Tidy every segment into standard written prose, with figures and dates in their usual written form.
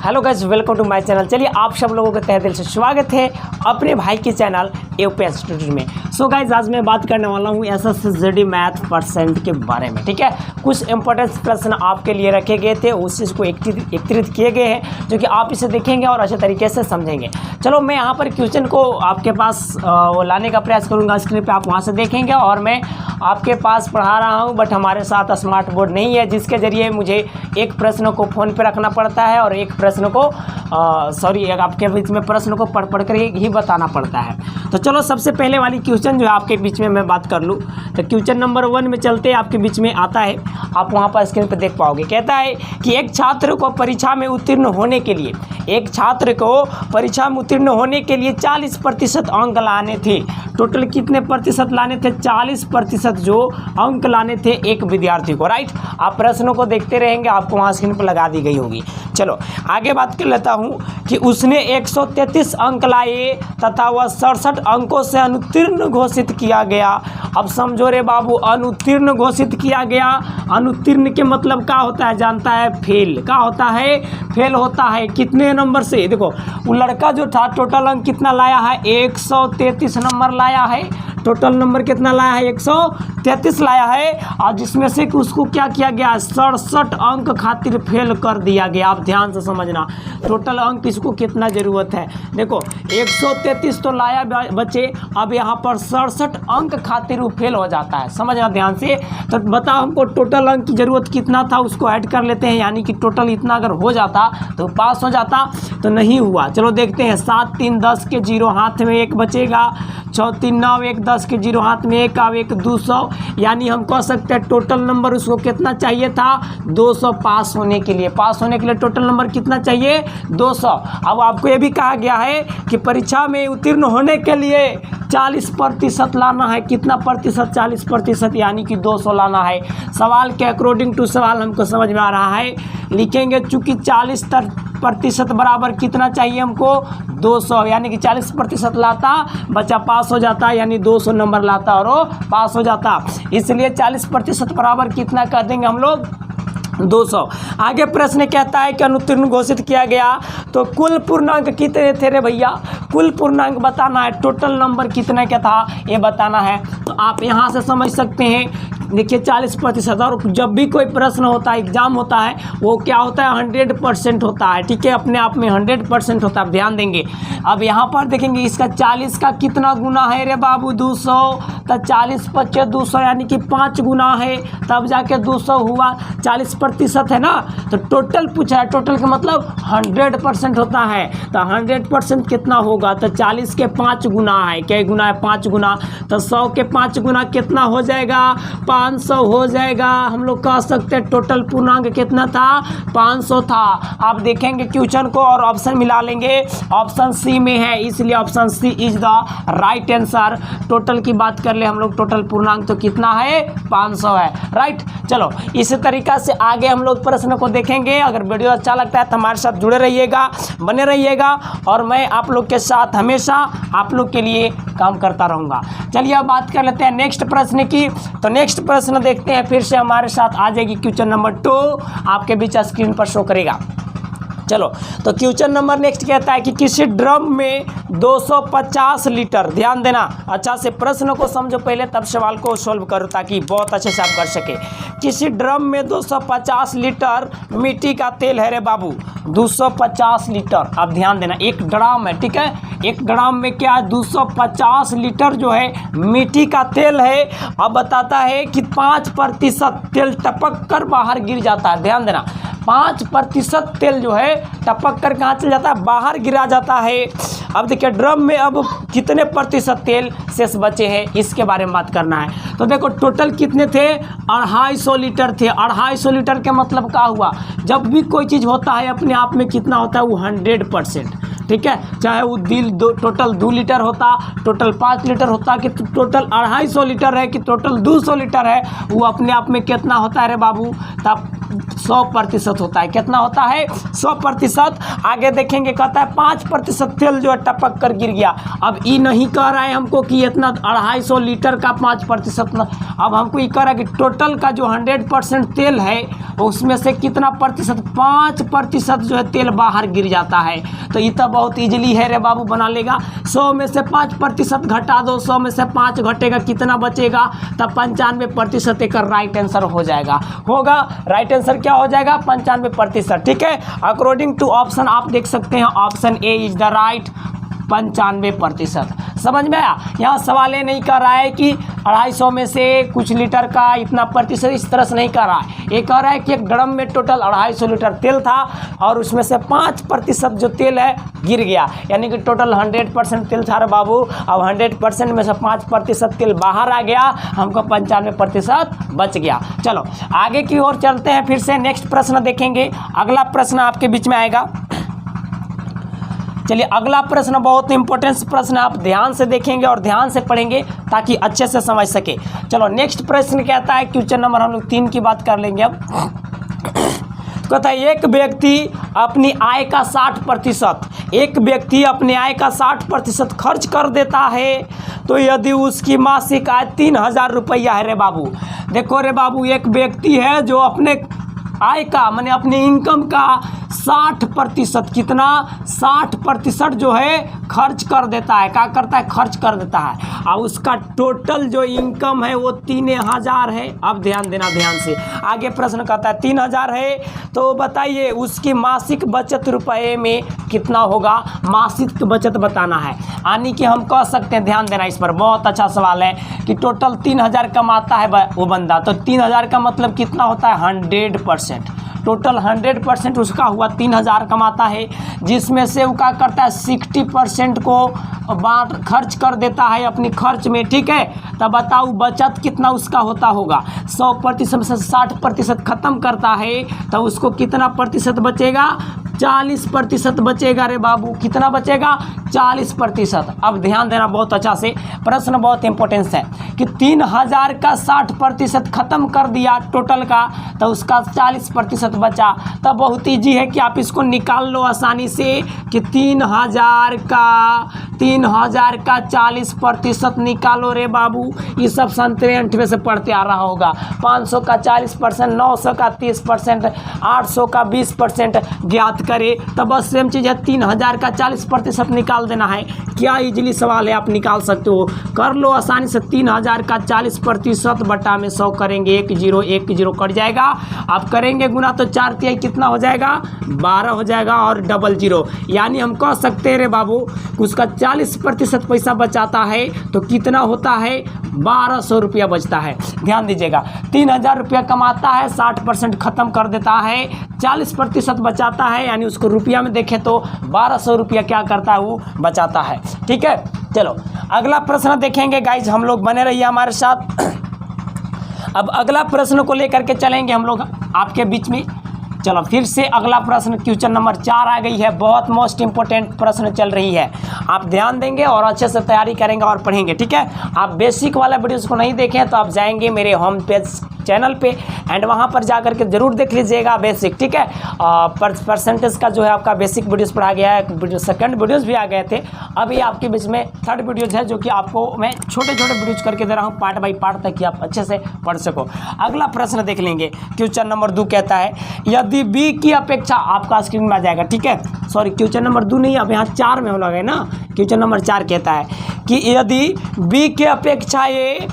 Hello guys, welcome to my channel. चलिए आप सब लोगों का तहे दिल से स्वागत है अपने भाई के चैनल यूपीएस स्टूडियो में। सो गाइस, आज मैं बात करने वाला हूँ एसएससीजीडी मैथ परसेंट के बारे में। ठीक है, कुछ इंपॉर्टेंट प्रश्न आपके लिए रखे गए थे, उस चीज़ को एकत्रित किए गए हैं जो कि आप इसे देखेंगे और अच्छे तरीके से समझेंगे। चलो मैं यहाँ पर क्वेश्चन को आपके पास लाने का प्रयास करूँगा, स्क्रीन पर आप वहाँ से देखेंगे और मैं आपके पास पढ़ा रहा हूँ। बट हमारे साथ स्मार्ट बोर्ड नहीं है, जिसके ज़रिए मुझे एक प्रश्न को फ़ोन पे रखना पड़ता है और एक प्रश्न को आपके बीच में प्रश्न को पढ़ कर ही बताना पड़ता है। तो चलो सबसे पहले वाली क्वेश्चन जो है आपके बीच में मैं बात कर लूँ। तो क्वेश्चन नंबर 1 में चलते आपके बीच में आता है, आप वहाँ पर स्क्रीन पर देख पाओगे। कहता है कि एक छात्र को परीक्षा में उत्तीर्ण होने के लिए 40% अंक लाने थे। टोटल कितने प्रतिशत लाने थे? 40% जो अंक लाने थे एक विद्यार्थी को। राइट, आप प्रश्नों को देखते रहेंगे, आपको वहाँ स्क्रीन पर लगा दी गई होगी। चलो आगे बात कर लेता हूँ कि उसने 133 अंक लाए तथा वह 67 अंकों से अनुत्तीर्ण घोषित किया गया। अब समझो रे बाबू, अनुत्तीर्ण घोषित किया गया। अनुत्तीर्ण के मतलब क्या होता है? जानता है? फेल। क्या होता है? फेल होता है। कितने नंबर से? देखो वो लड़का जो था टोटल अंक कितना लाया है? 133 नंबर लाया है। टोटल नंबर कितना लाया है? 133 लाया है, और जिसमें से कि उसको क्या किया गया? 67 अंक खातिर फेल कर दिया गया। आप ध्यान से समझना, टोटल अंक इसको कितना ज़रूरत है। देखो 133 तो लाया बच्चे, अब यहाँ पर 67 अंक खातिर वो फेल हो जाता है। समझना ध्यान से। तो बताओ हमको टोटल अंक की ज़रूरत कितना था, उसको ऐड कर लेते हैं। यानी कि टोटल इतना अगर हो जाता तो पास हो जाता, तो नहीं हुआ। चलो देखते हैं। 7 3 10 के 0 हाथ में 1 बचेगा। 6 3 9 1 10 के 0 हाथ में 1 अब 1 200। यानी हम कह सकते हैं टोटल नंबर उसको कितना चाहिए था? 200 पास होने के लिए। पास होने के लिए टोटल नंबर कितना चाहिए? 200। अब आपको ये भी कहा गया है कि परीक्षा में उत्तीर्ण होने के लिए 40% लाना है। कितना प्रतिशत? 40%, यानी कि 200 लाना है। सवाल के अकॉर्डिंग टू सवाल हमको समझ में आ रहा है। लिखेंगे चूँकि 40% बराबर कितना चाहिए हमको? 200, यानी कि 40% लाता बच्चा पास हो जाता, यानी 200 नंबर लाता और वो पास हो जाता। इसलिए 40% बराबर कितना कर देंगे हम लोग? 200। आगे प्रश्न कहता है कि अनुत्तीर्ण घोषित किया गया तो कुल पूर्णांक कितने थे रे भैया? कुल पूर्णांक बताना है। टोटल नंबर कितने का था ये बताना है। तो आप यहाँ से समझ सकते हैं। देखिए 40%, और जब भी कोई प्रश्न होता है, एग्जाम होता है, वो क्या होता है? 100% होता है। ठीक है, अपने आप में 100% होता है। आप ध्यान देंगे। अब यहाँ पर देखेंगे इसका 40 का कितना गुना है रे बाबू? 200। तो 40 × 200 यानी कि 5 गुना है, तब जाके 200 हुआ। 40% है ना, तो टोटल पूछा है। टोटल का मतलब 100% होता है। तो 100% कितना होगा? तो 40 के 5 गुना है। क्या गुना है? 5 गुना। तो 100 के 5 गुना कितना हो जाएगा? 500 हो जाएगा। हम लोग कह सकते हैं टोटल पूर्णांक कितना था? 500 था। आप देखेंगे क्वेश्चन को और ऑप्शन मिला लेंगे। ऑप्शन सी में है, इसलिए option C is the right answer. Total की बात कर ले हम लोग, टोटल पूर्णांक तो कितना है? 500 है। राइट, चलो इसी तरीका से आगे हम लोग प्रश्न को देखेंगे। अगर वीडियो अच्छा लगता है तो हमारे साथ जुड़े रहिएगा, बने रहिएगा, और मैं आप लोग के साथ हमेशा आप लोग के लिए काम करता रहूँगा। चलिए अब बात कर लेते हैं नेक्स्ट प्रश्न की। तो नेक्स्ट प्रश्न देखते हैं, फिर से हमारे साथ आ जाएगी क्वेश्चन नंबर 2 आपके बीच स्क्रीन पर शो करेगा। चलो तो क्वेश्चन नंबर नेक्स्ट कहता है कि किसी ड्रम में 250 लीटर, ध्यान देना अच्छा से, प्रश्न को समझो पहले तब सवाल को सोल्व करो ताकि बहुत अच्छे से आप कर सके। किसी ड्रम में 250 लीटर मिट्टी का तेल है रे बाबू। 250 लीटर, अब ध्यान देना, एक ड्राम है। ठीक है, एक ड्राम में क्या है? 250 लीटर जो है मिट्टी का तेल है। अब बताता है कि 5% तेल टपक कर बाहर गिर जाता है। ध्यान देना, 5% तेल जो है टपक कर कहाँ चल जाता है? बाहर गिरा जाता है। अब देखिए ड्रम में अब कितने प्रतिशत तेल शेष बचे हैं, इसके बारे में बात करना है। तो देखो टोटल कितने थे? 250 लीटर थे। 250 लीटर के मतलब क्या हुआ? जब भी कोई चीज़ होता है अपने आप में कितना होता है? वो 100%। ठीक है, चाहे वो टोटल 2 लीटर होता, टोटल 5 लीटर होता, कि टोटल 250 लीटर है, कि टोटल 200 लीटर है, वो अपने आप में कितना होता है रे बाबू? तब 100% होता है। कितना होता है? 100%। आगे देखेंगे, कहता है 5% तेल जो है टपक कर गिर गया। अब ये नहीं कह रहा है हमको कि इतना 250 लीटर का 5% न, अब हमको ये कह रहा है कि टोटल का जो 100% तेल है उसमें से कितना प्रतिशत? 5% जो है तेल बाहर गिर जाता है। तो ये तो बहुत ईजिली है रे बाबू, बना लेगा। 100 में से 5% घटा दो, 100 में से 5 घटेगा, कितना बचेगा? तब 95% एक राइट आंसर हो जाएगा। होगा राइट आंसर क्या हो जाएगा? 95%। ठीक है, अकॉर्डिंग टू ऑप्शन आप देख सकते हैं, option A is the right, 95%। समझ में आया? यहाँ सवाल ये नहीं कर रहा है कि 250 में से कुछ लीटर का इतना प्रतिशत, इस तरह से नहीं कर रहा है। ये कह रहा है कि एक ड्रम में टोटल 250 लीटर तेल था और उसमें से 5% जो तेल है गिर गया, यानी कि टोटल 100% तेल था रे बाबू। अब 100% में से 5% तेल बाहर आ गया, हमको 95% बच गया। चलो आगे की ओर चलते हैं, फिर से नेक्स्ट प्रश्न देखेंगे। अगला प्रश्न आपके बीच में आएगा। चलिए अगला प्रश्न बहुत इंपॉर्टेंट प्रश्न, आप ध्यान से देखेंगे और ध्यान से पढ़ेंगे ताकि अच्छे से समझ सके। चलो नेक्स्ट प्रश्न कहता है, क्वेश्चन नंबर हम लोग 3 की बात कर लेंगे अब। कहता है एक व्यक्ति अपनी आय का 60%, एक व्यक्ति अपने आय का 60% खर्च कर देता है, तो यदि उसकी मासिक आय 3000 रुपया है रे बाबू। देखो रे बाबू, एक व्यक्ति है जो अपने आय का माने अपने इनकम का 60%, कितना? 60% जो है खर्च कर देता है। क्या करता है? खर्च कर देता है। और उसका टोटल जो इनकम है वो 3000 है। अब ध्यान देना ध्यान से, आगे प्रश्न कहता है 3000 है, तो बताइए उसकी मासिक बचत रुपए में कितना होगा? मासिक बचत बताना है, यानी कि हम कह सकते हैं, ध्यान देना इस पर, बहुत अच्छा सवाल है, कि टोटल 3000 कमाता है वो बंदा, तो 3000 का मतलब कितना होता है? 100%। टोटल 100% उसका हुआ, 3000 कमाता है, जिसमें से वो क्या करता है? 60% को बांट खर्च कर देता है अपनी खर्च में। ठीक है, तब बताओ बचत कितना उसका होता होगा? 100% से 60% खत्म करता है, तो उसको कितना प्रतिशत बचेगा? 40% बचेगा रे बाबू। कितना बचेगा? 40%। अब ध्यान देना बहुत अच्छा से, प्रश्न बहुत इंपॉर्टेंस है कि 3000 का 60% खत्म कर दिया टोटल का, तो उसका 40% बचा। तब बहुत ईजी है कि आप इसको निकाल लो आसानी से कि 3000 का 40% निकालो रे बाबू। ये सब संतरे 8वें से पढ़ते आ रहा होगा। 500 का 40%, 900 का 30%, 800 का 20% ज्ञात करे। तब बस सेम चीज़ है, 3000 का 40% निकाल देना है। क्या इजीली सवाल है, आप निकाल सकते हो, कर लो आसानी से। 3000 का 40% बटा में 100 करेंगे, 1 0 कट जाएगा। आप करेंगे गुना तो 4 तिहाई कितना हो जाएगा? 12 हो जाएगा, और 00, यानी हम कह सकते हैं रे बाबू उसका 40% पैसा बचाता है, तो कितना होता है? 1200 रुपया बचता है। ध्यान दीजिएगा, 3000 रुपया कमाता है, 60% खत्म कर देता है, 40% बचाता है, यानी उसको रुपया में देखें तो 1200 रुपया क्या करता है? वो बचाता है। ठीक है, चलो अगला प्रश्न देखेंगे गाइज, हम लोग बने रहिए हमारे साथ। अब अगला प्रश्न को लेकर के चलेंगे हम लोग आपके बीच में। चलो फिर से अगला प्रश्न, क्वेश्चन नंबर 4 आ गई है। बहुत मोस्ट इंपोर्टेंट प्रश्न चल रही है, आप ध्यान देंगे और अच्छे से तैयारी करेंगे और पढ़ेंगे। ठीक है, आप बेसिक वाला वीडियोस को नहीं देखें तो आप जाएंगे मेरे होम पेज चैनल पे एंड वहाँ पर जा करके जरूर देख लीजिएगा बेसिक। ठीक है, परसेंटेज का जो है आपका बेसिक वीडियोस पढ़ा गया है, सेकंड वीडियोस भी आ गए थे। अभी आपके बीच में थर्ड वीडियोज है, जो कि आपको मैं छोटे छोटे वीडियोज करके दे रहा हूँ, पार्ट बाई पार्ट, ताकि आप अच्छे से पढ़ सको। अगला प्रश्न देख लेंगे, क्वेश्चन नंबर 2 कहता है यदि बी की अपेक्षा, आपका स्क्रीन में आ जाएगा। ठीक है, सॉरी क्वेश्चन नंबर 2 नहीं, अब यहाँ 4 में हम लोग है ना। क्वेश्चन नंबर 4 कहता है कि यदि बी की अपेक्षा ये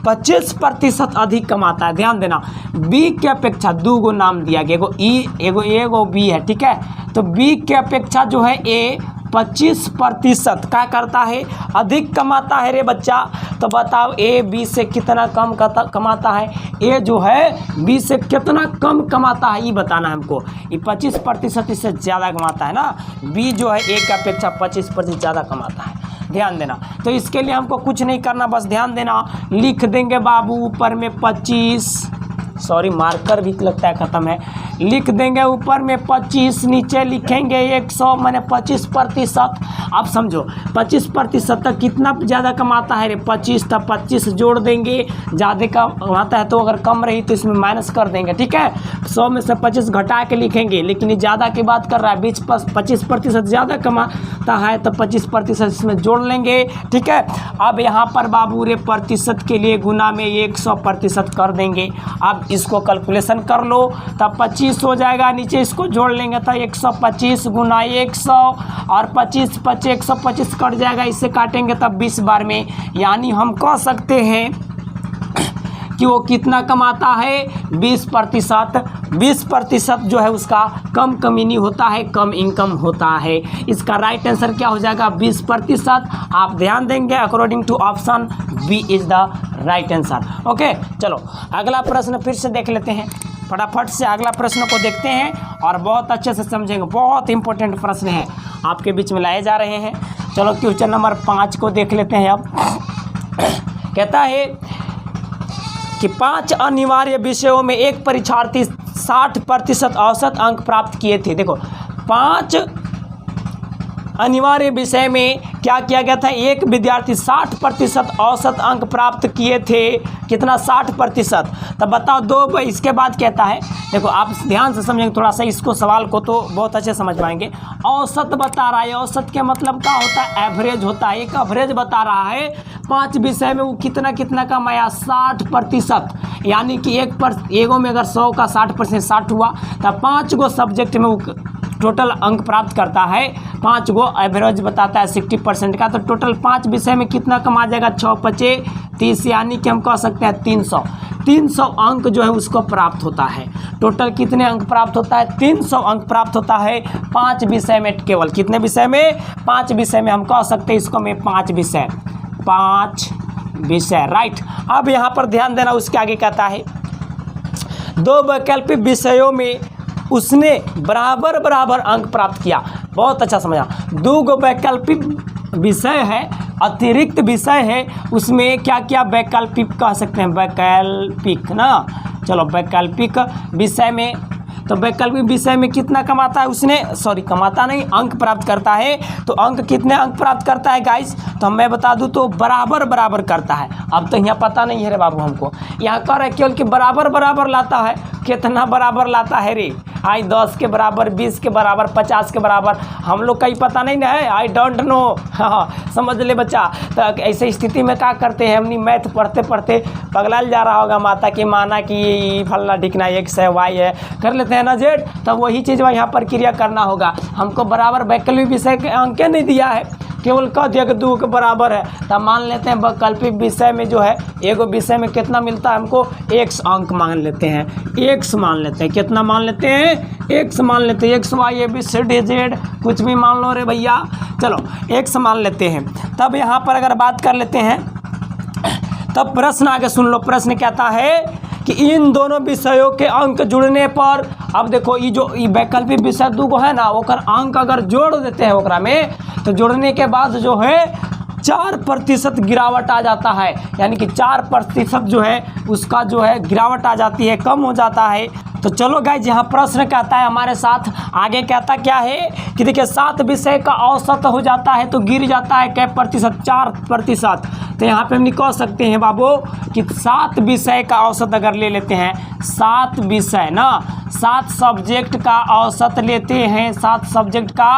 25% अधिक कमाता है। ध्यान देना, बी की अपेक्षा 2 गो नाम दिया गया, एगो ई एगो बी है। ठीक है, तो बी की अपेक्षा जो है ए 25% क्या करता है? अधिक कमाता है रे बच्चा। तो बताओ ए बी से कितना कम कमाता है? ए जो है बी से कितना कम कमाता है, ये बताना है हमको। ये 25% इससे ज़्यादा कमाता है ना, बी जो है ए की अपेक्षा 25% ज़्यादा कमाता है। ध्यान देना, तो इसके लिए हमको कुछ नहीं करना, बस ध्यान देना, लिख देंगे बाबू ऊपर में 25 सॉरी मार्कर भी लगता है ख़त्म है, लिख देंगे ऊपर में 25, नीचे लिखेंगे 100 माने 25%। अब समझो 25% तक कितना ज़्यादा कमाता है रे 25, तब 25 जोड़ देंगे, ज़्यादा कमाता है तो अगर कम रही तो इसमें माइनस कर देंगे, ठीक है। 100 में से 25 घटा के लिखेंगे, लेकिन ये ज़्यादा की बात कर रहा है, 25% ज़्यादा कमाता है तो 25% इसमें जोड़ लेंगे, ठीक है। अब यहाँ पर बाबू रे प्रतिशत के लिए गुना में 100% कर देंगे। अब इसको कैलकुलेशन कर लो, तब 25 हो जाएगा, नीचे इसको जोड़ लेंगे तो 125 गुना 100 और 125 कट जाएगा, इससे काटेंगे तब 20 बार में, यानी हम कह सकते हैं कि वो कितना कमाता है 20%। 20% जो है उसका कम कमीनी होता है, कम इनकम होता है। इसका राइट आंसर क्या हो जाएगा 20%। आप ध्यान देंगे according to option B is the right answer. Okay, चलो अगला प्रश्न फिर से देख लेते हैं, फटाफट से अगला प्रश्न को देखते हैं और बहुत अच्छे से समझेंगे, बहुत इंपॉर्टेंट प्रश्न है आपके बीच में लाए जा रहे हैं। चलो क्वेश्चन नंबर 5 को देख लेते हैं। अब कहता है कि 5 अनिवार्य विषयों में एक परीक्षार्थी 60% औसत अंक प्राप्त किए थे। देखो 5 अनिवार्य विषय में क्या किया गया था, एक विद्यार्थी 60% औसत अंक प्राप्त किए थे, कितना 60%। तब बताओ दो, इसके बाद कहता है, देखो आप ध्यान से समझेंगे थोड़ा सा इसको सवाल को तो बहुत अच्छे समझ पाएंगे। औसत बता रहा है, औसत के मतलब क्या होता है, एवरेज होता है, एक एवरेज बता रहा है 5 विषय में वो कितना कितना कमाया 60%, यानी कि एगो में अगर 100 का 60% 60 हुआ, तब 5 गो सब्जेक्ट में वो टोटल अंक प्राप्त करता है, 5 गो एवरेज बताता है 60% का, तो टोटल 5 विषय में कितना कमा जाएगा 6 पचे 30, यानी कि हम कह सकते हैं 300 अंक जो है उसको प्राप्त होता है। टोटल कितने अंक प्राप्त होता है 300 अंक प्राप्त होता है 5 विषय में, केवल कितने विषय में 5 विषय में, हम कह सकते हैं इसको में 5 विषय, राइट। अब यहाँ पर ध्यान देना, उसके आगे कहता है 2 वैकल्पिक विषयों में उसने बराबर अंक प्राप्त किया। बहुत अच्छा समझा, 2 वैकल्पिक विषय है, अतिरिक्त विषय है, उसमें क्या क्या वैकल्पिक कह सकते हैं, वैकल्पिक ना, चलो वैकल्पिक विषय में, तो वैकल्पिक विषय में कितना कमाता है उसने, सॉरी कमाता नहीं, अंक प्राप्त करता है। तो अंक कितने अंक प्राप्त करता है गाइस, तो मैं बता दूं तो बराबर करता है। अब तो यहाँ पता नहीं है रे बाबू हमको, यहाँ कह रहे केवल कि बराबर लाता है, कितना बराबर लाता है रे, आई 10 के बराबर, 20 के बराबर, 50 के बराबर, हम लोग का ही पता नहीं ना है, आई डोंट नो। हाँ समझ ले बच्चा। तो ऐसे स्थिति में क्या करते हैं, हमनी मैथ पढ़ते पगलाल जा रहा होगा माता की माना कि फलना ढिकना x है y है, कर लेते हैं ना z, तब वही चीज़ यहाँ पर क्रिया करना होगा। हमको बराबर वैकल्पिक विषय के अंक नहीं दिया है, केवल कह दिया कि 2 के बराबर है, तब मान लेते हैं वैकल्पिक विषय में जो है एगो विषय में कितना मिलता है हमको x अंक मान लेते हैं, x मान लेते हैं, कितना मान लेते हैं x मान लेते हैं, x y a b c d z कुछ भी मान लो रे भैया, चलो x मान लेते हैं। तब यहाँ पर अगर बात कर लेते हैं, तब प्रश्न आगे सुन लो, प्रश्न कहता है कि इन दोनों विषयों के अंक जुड़ने पर, अब देखो ये जो वैकल्पिक विषय 2 गो है ना, ओकर अंक अगर जोड़ देते हैं ओकरा में, तो जोड़ने के बाद जो है 4% गिरावट आ जाता है, यानी कि 4% जो है उसका जो है गिरावट आ जाती है, कम हो जाता है। तो चलो गाइज यहाँ प्रश्न कहता है हमारे साथ, आगे कहता क्या है कि देखिए 7 विषय का औसत हो जाता है तो गिर जाता है क्या प्रतिशत, 4%। तो यहाँ पे हम कह सकते हैं बाबू कि 7 विषय का औसत अगर ले लेते हैं, 7 विषय ना, 7 सब्जेक्ट का औसत लेते हैं, 7 सब्जेक्ट का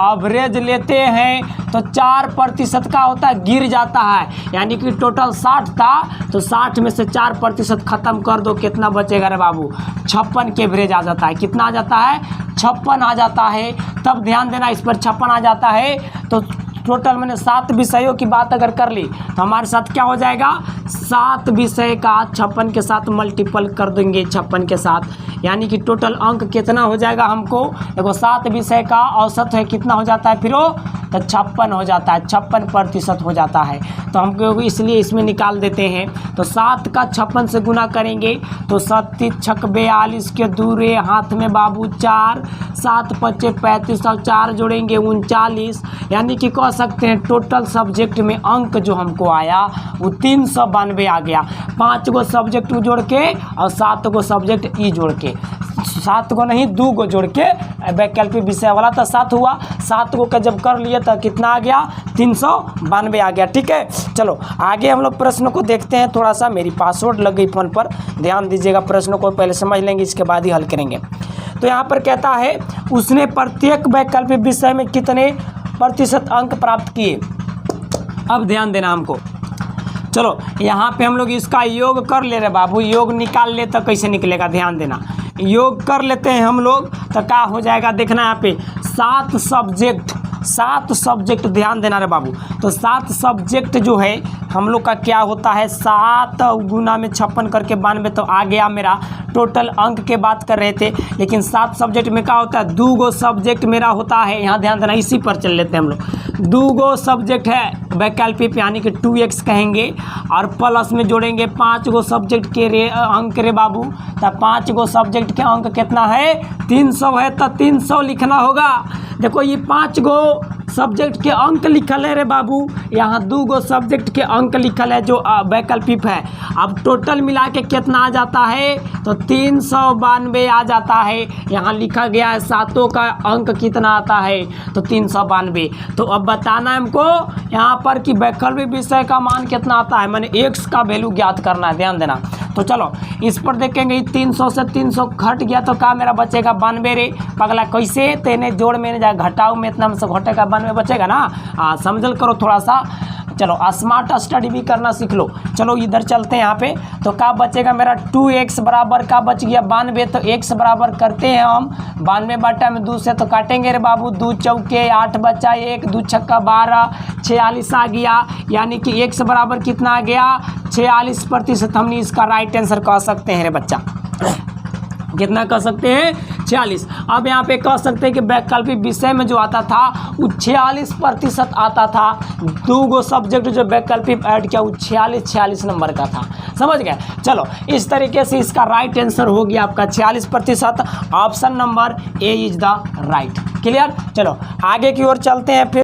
एवरेज लेते हैं, तो 4% का होता है, गिर जाता है, यानी कि टोटल 60 था तो 60 में से 4% ख़त्म कर दो, कितना बचेगा रे बाबू 56 के एवरेज आ जाता है, कितना आ जाता है 56 आ जाता है। तब ध्यान देना इस पर 56 आ जाता है, तो टोटल मैंने 7 विषयों की बात अगर कर ली तो हमारे साथ क्या हो जाएगा, 7 विषय का 56 के साथ मल्टीपल कर देंगे 56 के साथ, यानी कि टोटल अंक कितना हो जाएगा हमको, देखो 7 विषय का औसत है कितना हो जाता है फिर वो, तो 56 हो जाता है, 56% हो जाता है। तो हमको इसलिए इसमें निकाल देते हैं, तो 7 का 56 से गुना करेंगे तो 7 छक 42 के दूरे हाथ में बाबू 4 7 5 35 और 4 जोड़ेंगे 39, यानी कि कह सकते हैं टोटल सब्जेक्ट में अंक जो हमको आया वो 392 आ गया। 5 गो सब्जेक्ट जोड़ के और 7 गो सब्जेक्ट ई जोड़ के, 7 गो नहीं 2 गो जोड़ के वैकल्पिक विषय वाला तो 7 हुआ, 7 गो का जब कर लिए तो कितना आ गया 392 आ गया। ठीक है, चलो आगे हम लोग प्रश्न को देखते हैं। थोड़ा सा मेरी पासवर्ड लग गई फ़ोन पर, ध्यान दीजिएगा, प्रश्न को पहले समझ लेंगे इसके बाद ही हल करेंगे। तो यहाँ पर कहता है उसने प्रत्येक वैकल्पिक विषय में कितने प्रतिशत अंक प्राप्त किए। अब ध्यान देना हमको, चलो यहाँ पे हम लोग इसका योग कर ले रहे बाबू, योग निकाल ले तो कैसे निकलेगा, ध्यान देना। योग कर लेते हैं हम लोग तो क्या हो जाएगा, देखना यहाँ पे 7 सब्जेक्ट ध्यान देना रे बाबू। तो 7 सब्जेक्ट जो है हम लोग का क्या होता है, 7 गुना में 56 करके 92, तो आ गया मेरा टोटल अंक के बात कर रहे थे। लेकिन 7 सब्जेक्ट में क्या होता है, 2 गो सब्जेक्ट मेरा होता है, यहाँ ध्यान देना, इसी पर चल लेते हैं हम लोग। 2 गो सब्जेक्ट है वैकल्पिक, यानी कि 2x कहेंगे, और प्लस में जोड़ेंगे 5 गो सब्जेक्ट के अंक रे बाबू। तो 5 गो सब्जेक्ट के अंक कितना है, 300 है, तो 300 लिखना होगा। देखो ये 5 गो सब्जेक्ट के अंक लिखल है रे बाबू, यहाँ 2 गो सब्जेक्ट के अंक लिखल है जो वैकल्पिक है। अब टोटल मिला के कितना आ जाता है, तो 392 आ जाता है। यहाँ लिखा गया है 7 का अंक कितना आता है, तो 392। तो अब बताना है हमको यहाँ पर कि वैकल्पिक विषय का मान कितना आता है, मैंने x का वैल्यू ज्ञात करना है, ध्यान देना। तो चलो इस पर देखेंगे 300 से 300 घट गया तो क्या मेरा बचेगा 92 रे पगला, कैसे तेने जोड़ में जाए घटाओ में इतना में से घटेगा 92 बचेगा ना। समझल करो थोड़ा सा, चलो स्मार्ट स्टडी भी करना सीख लो। चलो इधर चलते हैं यहाँ पे, तो क्या बचेगा मेरा 2x बराबर का बच गया 92। तो x बराबर करते हैं हम 92 बटा में 2 से तो काटेंगे रे बाबू, 2 चौके 8 बचा 1, 2 छक्का 12, 46 आ गया। यानी कि x बराबर कितना आ गया 46%। हमने इसका राइट आंसर कह सकते हैं रे बच्चा, कितना कह सकते हैं 46। अब यहाँ पे कह सकते हैं कि वैकल्पिक विषय में जो आता था वो 46% आता था। 2 गो सब्जेक्ट जो वैकल्पिक ऐड किया वो 46 नंबर का था, समझ गए। चलो इस तरीके से इसका राइट आंसर हो गया आपका 46%। Option number A is the right. Clear, चलो आगे की ओर चलते हैं फिर।